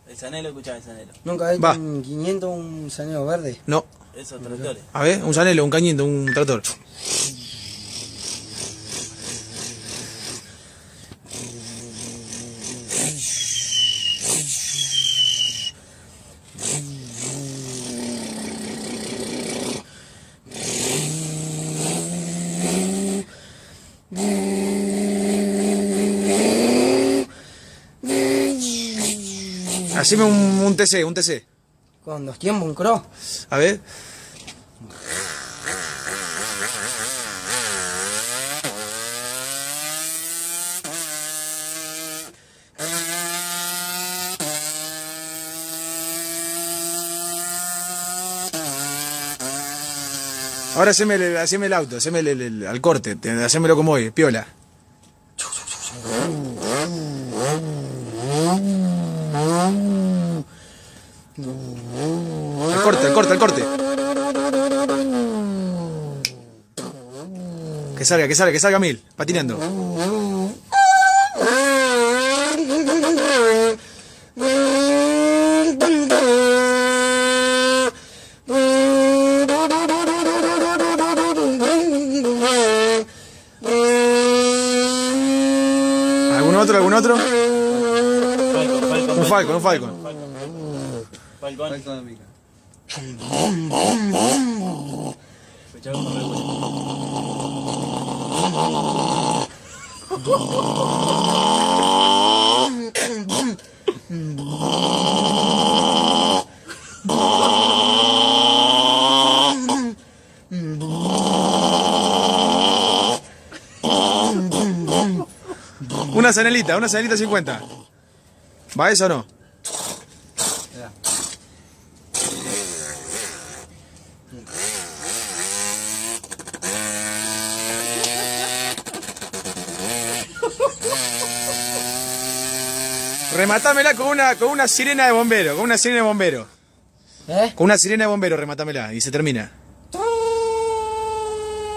El Sanelo, escuchá, el Sanelo. ¿Nunca has visto un 500, un Sanelo verde? No. Esos tractores. A ver, un Sanelo, un cañito, un tractor. Haceme un TC, un TC. Con 2 tiempos, un cross. A ver. Ahora haceme el auto, haceme al corte, hacémelo como hoy, piola. Al corte. Que salga 1000, patinando. ¿Algún otro? Un Falcon. Falcón. Escuchá cómo revuelve. Una Sanelita 50. ¿Va eso o no? Rematámela con una sirena de bombero, ¿Eh? Con una sirena de bombero, rematámela y se termina.